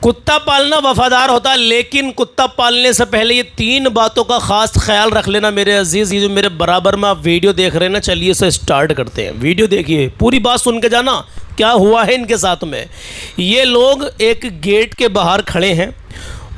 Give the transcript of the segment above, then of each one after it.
कुत्ता पालना वफादार होता है, लेकिन कुत्ता पालने से पहले ये 3 बातों का ख़ास ख्याल रख लेना मेरे अजीज़। ये जो मेरे बराबर में आप वीडियो देख रहे हैं ना, चलिए इसे स्टार्ट करते हैं। वीडियो देखिए, पूरी बात सुन के जाना क्या हुआ है इनके साथ में। ये लोग एक गेट के बाहर खड़े हैं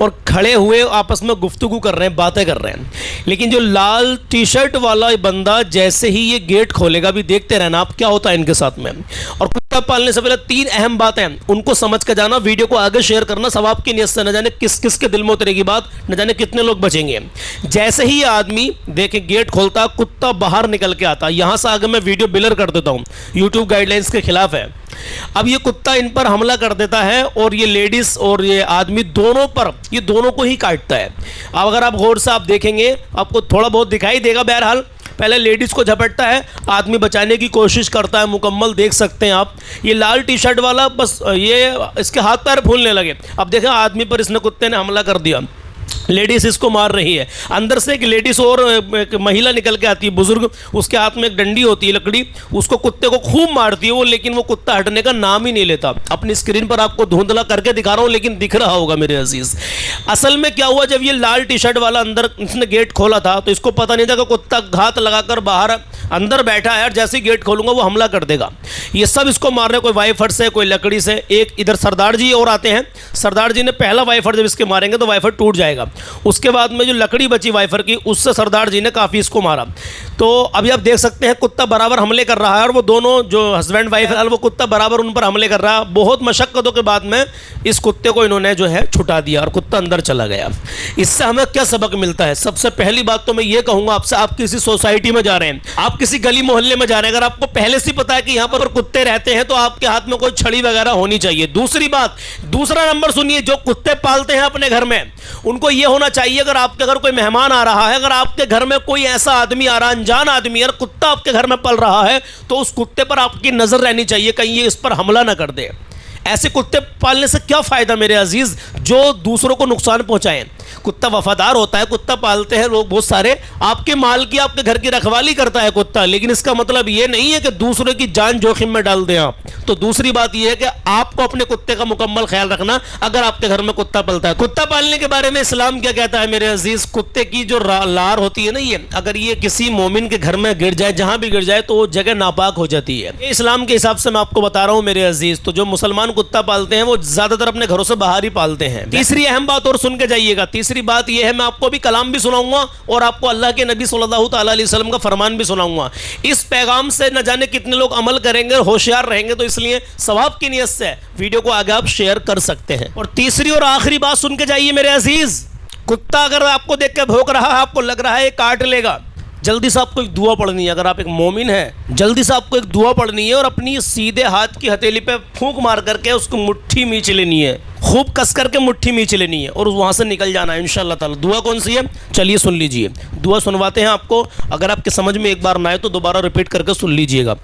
और खड़े हुए आपस में गुफ्तगू कर रहे हैं, बातें कर रहे हैं। लेकिन जो लाल टी शर्ट वाला बंदा जैसे ही ये गेट खोलेगा, भी देखते रहना आप क्या होता है इनके साथ में। और कुत्ता पालने से पहले 3 अहम बातें हैं, उनको समझ कर जाना, वीडियो को आगे शेयर करना सवाब की नियत से। न जाने किस किस के दिल में उतरेगी बात, न जाने कितने लोग बचेंगे। जैसे ही आदमी देखे गेट खोलता, कुत्ता बाहर निकल के आता। यहाँ से आगे मैं वीडियो ब्लर कर देता हूँ, यूट्यूब गाइडलाइंस के खिलाफ है। अब ये कुत्ता इन पर हमला कर देता है और ये लेडीज और ये आदमी दोनों पर, ये दोनों को ही काटता है। अब अगर आप गौर से आप देखेंगे, आपको थोड़ा बहुत दिखाई देगा। बहरहाल पहले लेडीज को झपटता है, आदमी बचाने की कोशिश करता है, मुकम्मल देख सकते हैं आप। ये लाल टी शर्ट वाला बस ये इसके हाथ पैर फूलने लगे। अब देखें आदमी पर इसने कुत्ते ने हमला कर दिया, लेडीज़ इसको मार रही है। अंदर से एक लेडीज़ और एक महिला निकल के आती है, बुजुर्ग, उसके हाथ में एक डंडी होती है लकड़ी, उसको कुत्ते को खूब मारती है वो, लेकिन वो कुत्ता हटने का नाम ही नहीं लेता। अपनी स्क्रीन पर आपको धुंधला करके दिखा रहा हूँ, लेकिन दिख रहा होगा मेरे अजीज़। असल में क्या हुआ, जब ये लाल टी शर्ट वाला अंदर इसने गेट खोला था तो इसको पता नहीं था कि कुत्ता घात लगाकर बाहर अंदर बैठा है और जैसे ही गेट खोलूंगा वो हमला कर देगा। ये सब इसको मार रहे, कोई वाइफर से, कोई लकड़ी से। एक इधर सरदार जी और आते हैं, सरदार जी ने पहला वाइफर जब इसके मारेंगे तो वाइफर टूट जाएगा। उसके बाद में जो लकड़ी बची वाइफर की, उससे सरदार जी ने काफ़ी इसको मारा। तो अभी आप देख सकते हैं कुत्ता बराबर हमले कर रहा है, और वो दोनों जो हस्बैंड वाइफ है वो कुत्ता बराबर उन पर हमले कर रहा है। बहुत मशक्क़तों के बाद में इस कुत्ते को इन्होंने जो है छुटा दिया और कुत्ता अंदर चला गया। इससे हमें क्या सबक मिलता है? सबसे पहली बात तो मैं ये कहूँगा आपसे, आप किसी सोसाइटी में जा रहे हैं, आप किसी गली मोहल्ले में जा रहे हैं, अगर आपको पहले से पता है कि यहाँ पर कुत्ते रहते हैं तो आपके हाथ में कोई छड़ी वगैरह होनी चाहिए। दूसरी बात, दूसरा नंबर सुनिए, जो कुत्ते पालते हैं अपने घर में, उनको ये होना चाहिए, अगर आपके घर कोई मेहमान आ रहा है, अगर आपके घर में कोई ऐसा आदमी आ रहा है, अनजान आदमी, अगर कुत्ता आपके घर में पल रहा है तो उस कुत्ते पर आपकी नजर रहनी चाहिए, कहीं ये इस पर हमला ना कर दे। ऐसे कुत्ते पालने से क्या फायदा मेरे अजीज, जो दूसरों को नुकसान पहुंचाएं। कुत्ता वफादार होता है, कुत्ता पालते हैं लोग बहुत सारे, आपके माल की, आपके घर की रखवाली करता है कुत्ता, लेकिन इसका मतलब ये नहीं है कि दूसरे की जान जोखिम में डाल दें आप। तो दूसरी बात यह है कि आपको अपने कुत्ते का मुकम्मल ख्याल रखना अगर आपके घर में कुत्ता पलता है। कुत्ता पालने के बारे में इस्लाम क्या कहता है मेरे अजीज? कुत्ते की जो लार होती है ना, ये अगर ये किसी मोमिन के घर में गिर जाए, जहां भी गिर जाए, तो वो जगह नापाक हो जाती है। इस्लाम के हिसाब से मैं आपको बता रहा हूं मेरे अजीज। तो जो मुसलमान कुत्ता पालते हैं वो ज्यादातर अपने घरों से बाहर ही पालते हैं। तीसरी अहम बात और सुन के जाइएगा, तीसरी बात यह है, मैं आपको भी कलाम भी सुनाऊंगा और आपको अल्लाह के नबी सल्लल्लाहु अलैहि वसल्लम का फरमान भी सुनाऊंगा। इस पैगाम से न जाने कितने लोग अमल करेंगे, होशियार रहेंगे, तो इसलिए सवाब की नियत से वीडियो को आगे आप शेयर कर सकते हैं। और तीसरी और आखिरी बात सुन के जाइए मेरे अजीज, कुत्ता अगर आपको देख के भौंक रहा है, आपको लग रहा है ये काट लेगा, जल्दी से आपको एक दुआ पढ़नी है। अगर आप एक मोमिन हैं, जल्दी से आपको एक दुआ पढ़नी है और अपनी सीधे हाथ की हथेली पे फूंक मार करके उसको मुट्ठी मींच लेनी है, खूब कस करके मुट्ठी मींच लेनी है और वहाँ से निकल जाना है इंशाअल्लाह ताला। दुआ कौन सी है? चलिए सुन लीजिए, दुआ सुनवाते हैं आपको। अगर आपके समझ में एक बार ना आए तो दोबारा रिपीट करके सुन लीजिएगा।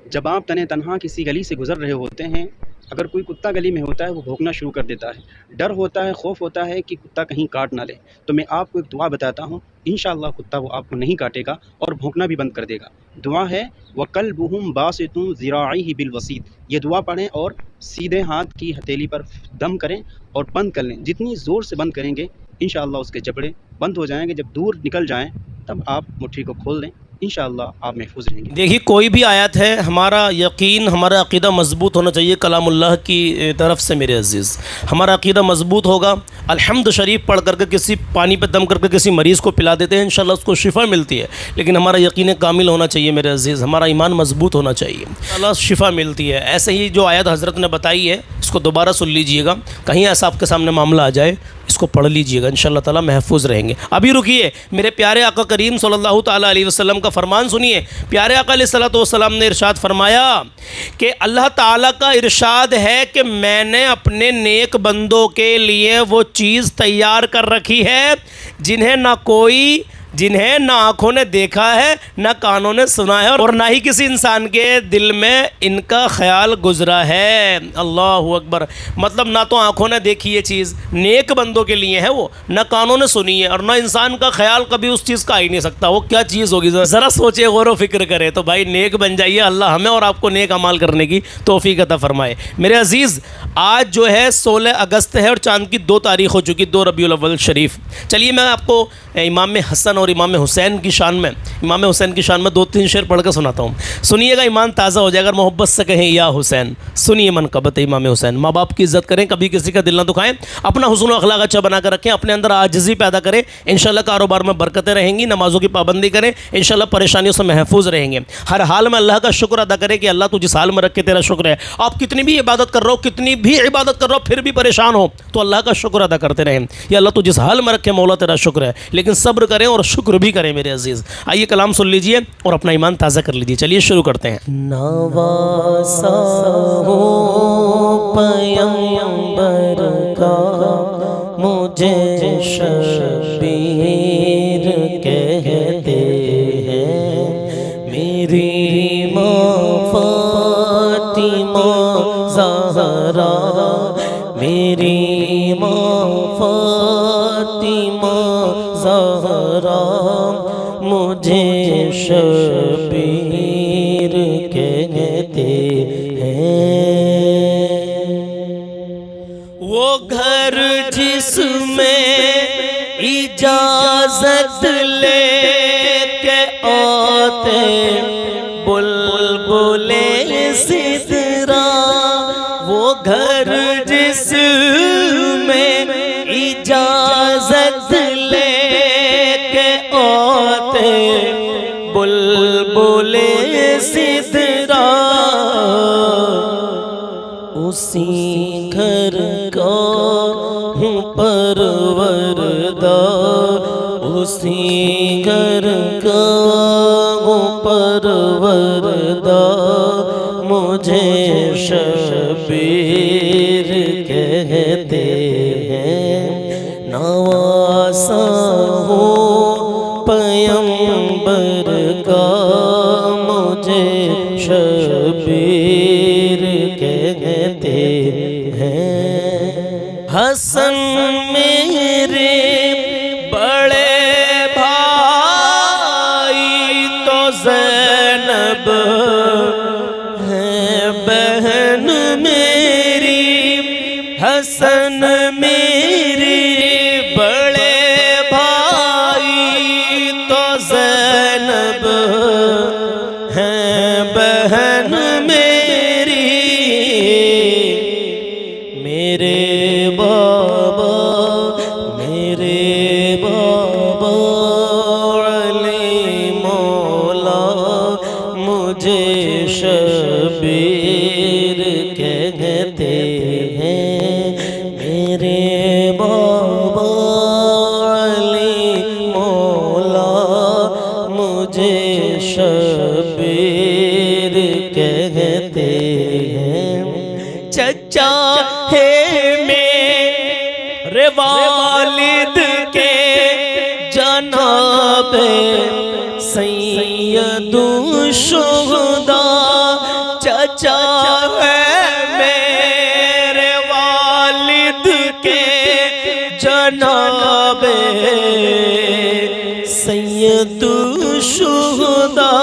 जब आप तन्हा किसी गली से गुजर रहे होते हैं, अगर कोई कुत्ता गली में होता है, वो भौंकना शुरू कर देता है। डर होता है, खौफ होता है कि कुत्ता कहीं काट ना ले, तो मैं आपको एक दुआ बताता हूँ, इंशाअल्लाह कुत्ता वो आपको नहीं काटेगा और भौंकना भी बंद कर देगा। दुआ है वकल्बुहुम बासितुन ज़िराइहि बिलवसीत। ये दुआ पढ़ें और सीधे हाथ की हथेली पर दम करें और बंद कर लें। जितनी ज़ोर से बंद करेंगे इंशाअल्लाह उसके जबड़े बंद हो जाएंगे। जब दूर निकल जाएं तब आप मुट्ठी को खोल दें, इंशाअल्लाह आप महफूज रहेंगे। देखिए, कोई भी आयत है, हमारा यकीन, हमारा अकीदा मजबूत होना चाहिए कलामुल्लाह की तरफ से मेरे अजीज़। हमारा अकीदा मजबूत होगा, अल्हम्द शरीफ पढ़ करके किसी पानी पे दम करके किसी मरीज़ को पिला देते हैं, इंशाअल्लाह उसको शिफा मिलती है। लेकिन हमारा यकीन कामिल होना चाहिए मेरे अजीज़, हमारा ईमान मजबूत होना चाहिए, इंशाअल्लाह शिफा मिलती है। ऐसे ही जो आयत हज़रत ने बताई है, इसको दोबारा सुन लीजिएगा, कहीं ऐसा आपके सामने मामला आ जाए, इसको पढ़ लीजिएगा, इंशाअल्लाह ताला महफूज रहेंगे। अभी रुकिए, मेरे प्यारे आका करीम सल्लल्लाहु ताला अलैहि वसल्लम का फरमान सुनिए। प्यारे आका अलैहिस्सलातु वस्सलाम ने इरशाद फरमाया कि अल्लाह ताला का इरशाद है कि मैंने अपने नेक बंदों के लिए वो चीज़ तैयार कर रखी है जिन्हें ना आँखों ने देखा है, ना कानों ने सुना है, और ना ही किसी इंसान के दिल में इनका ख्याल गुजरा है। अल्लाहु अकबर। मतलब ना तो आँखों ने देखी ये चीज़, नेक बंदों मर्दों के लिए है, वो ना कानों ने सुनी है और ना इंसान का ख्याल कभी उस चीज़ का आ ही नहीं सकता। वो क्या चीज़ होगी ज़रा सोचे, गौर व फिक्र करे। तो भाई नेक बन जाइए, अल्लाह हमें और आपको नेक अमाल करने की तौफीक अता फरमाए। मेरे अजीज़, आज जो है 16 अगस्त है और चांद की 2 तारीख हो चुकी, 2 रबीउल अव्वल शरीफ। चलिए मैं आपको इमाम हसन और इमाम हुसैन की शान में, इमाम हुसैन की शान में 2-3 शेर पढ़ कर सुनाता हूँ। सुनिएगा, ईमान ताज़ा हो जाएगा। अगर मोहब्बत से कहें या हुसैन, सुनिए मनक़बत इमाम हुसैन। माँ बाप की इज़्ज़त करें, कभी किसी का दिल ना दुखाएं, अपना हुस्न अखलाक अच्छा बना कर रखें, अपने अंदर आजिज़ी पैदा करें। इंशाल्लाह कारोबार में बरकतें रहेंगी। नमाज़ों की पाबंदी करें, इंशाल्लाह परेशानियों से महफूज रहेंगे। हर हाल में अल्लाह का शुक्र अदा करें कि अल्लाह तू जिस हाल में रख के तेरा शुक्र है। आप कितनी भी इबादत कर रहे हो, कितनी भी इबादत कर रहे हो, फिर भी परेशान हो तो अल्लाह का शुक्र अदा करते रहें। या अल्लाह तू जिस हाल में रखे मौला तेरा शुक्र है। लेकिन सब्र करें और शुक्र भी करें मेरे अजीज़। आइए कलाम सुन लीजिए और अपना ईमान ताज़ा कर लीजिए। चलिए शुरू करते हैं। नवासा हो पैगंबर का मुझे शबीर कहते हैं। मेरी माँ फातिमा ज़हरा, मेरी माँ फातिमा ज़हरा मुझे शबीर कहते हैं। वो घर जिसमें इजाज़त लेके आते बुलबुले सिदरा, वो घर जिसमें इजाज़त लेके आते बुलबुले सिदरा, उसी घर का हूँ परवरदार, उसी घर का हूँ परवरदार मुझे शबीर कहते हैं। नवासा हो पैगंबर का मुझे शबीर कहते हैं। हसन मेरे बड़े भाई तो ज़ैनब है बहन मेरी, हसन मेरी बड़े भाई तो ज़ैनब है बहन मेरी। मेरे बाबा अली मौला मुझे शबीर कहते हैं। मेरे बाबा अली मौला मुझे शबीर कहते हैं। चचा है मेरे वालिद के जनाब सैयदुश्शुहदा, चचा है मेरे वालिद के जनाब सैयदुश्शुहदा,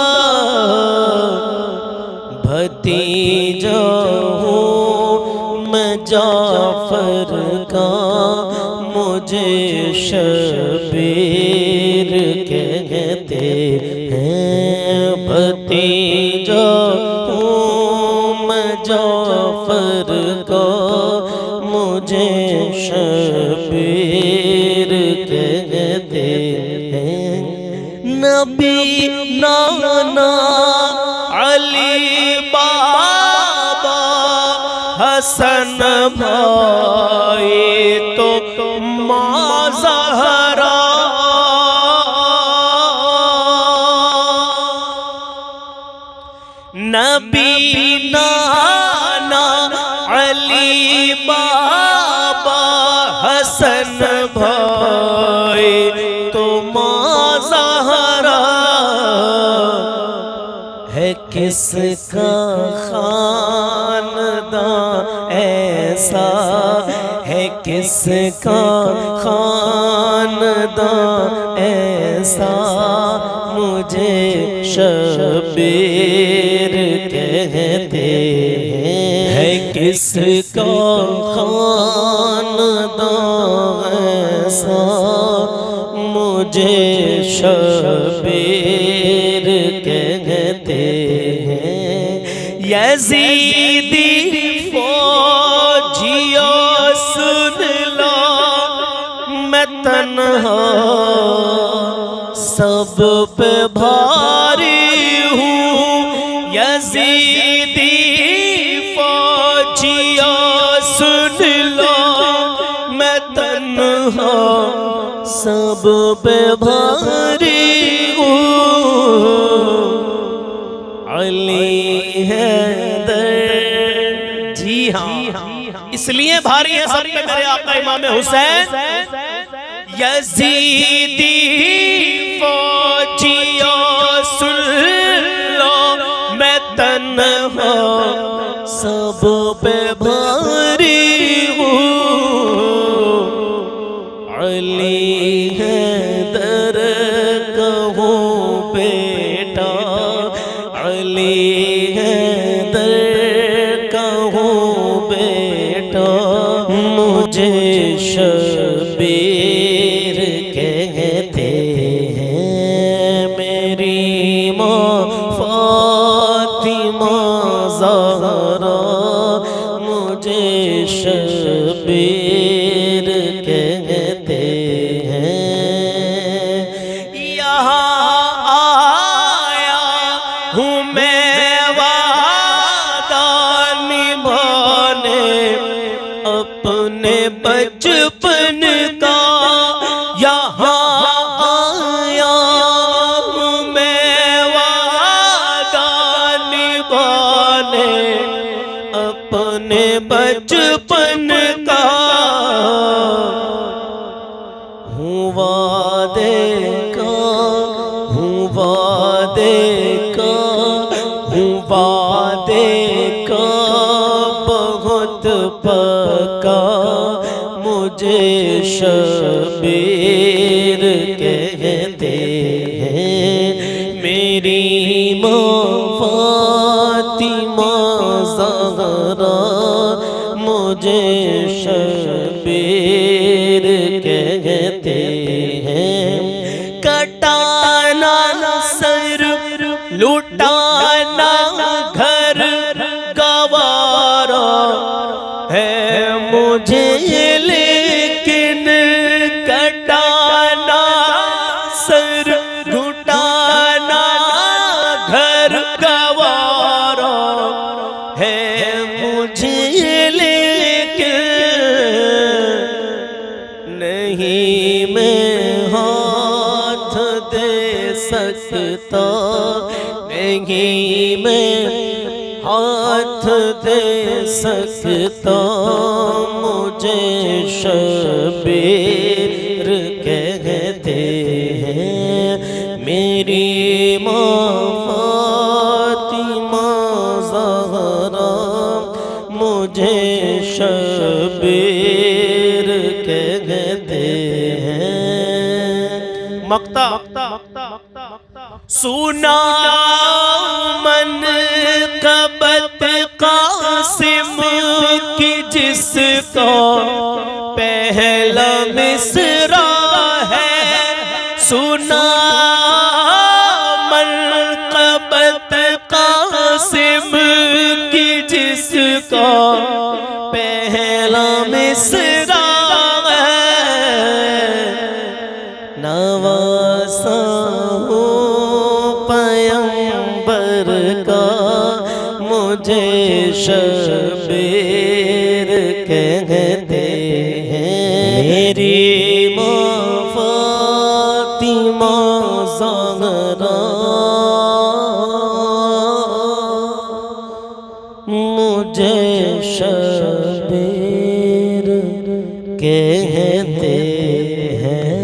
भतीजा हूँ मैं जाफर का मुझे शबीर कहते हैं। भतीजा हूँ मैं जाफर का मुझे शबीर कहते हैं। नबी नाना अली बाबा हसन भाई तो माँ ज़हरा, नबी नाना अली बाबा हसन भाई तो माँ ज़हरा है। किसका खानदान ऐसा है, किसका खानदान ऐसा मुझे शबीर कहते हैं। किसका खानदान ऐसा मुझे शबीर कहते हैं। यज़ीदी फौजिया सुन लो, मैं तन्हा सब पे भारी हूँ। यज़ीदी फौजिया सुन लो, मैं तन्हा सब पे भारी हूँ। अली हैदर जी हाँ इसलिए भारी है सब पे मेरे आका इमाम हुसैन। यज़ीदी फौजिया सुन लो, मैं तन्हा सब पे भारी हूँ। अली हैदर कहूँ बेटा, अली हैदर कहूँ बेटा, मुझे शबीर कहते हैं। मेरी माँ फातिमा ज़हरा मुझे शबीर कहते हैं। यहाँ आया हूँ मैं वादा निभाने अपने बचपन का। यहाँ आया हूँ मैं वादा निभाने अपने बचपन का। हूँ वादे का, हूँ वादे का, हूँ वादे का बहुत पक्का, मुझे शबीर कहते हैं। मेरी माँ फातिमा ज़हरा मुझे शबीर कहते हैं। कटाना सर लुटाना घर गवारा है मुझे, लेकिन कटाना सर लुटाना घर गवारा है मुझे, लेकिन नहीं मैं हाथ दे सकता, नहीं मैं हाथ दे सकता, मुझे शबीर कहते हैं। मेरी माँ फातिमा ज़हरा मुझे शबीर कहते हैं। मक्ता सुना मन कबत कासिम की जिसका पहला मिसरा है। सुना मन कबत कासिम की जिसका पहला मिसरा है। नवासा पैगंबर का मुझे शबीर कहते हैं। मेरी माँ फातिमा ज़हरा मुझे शबीर कहते हैं।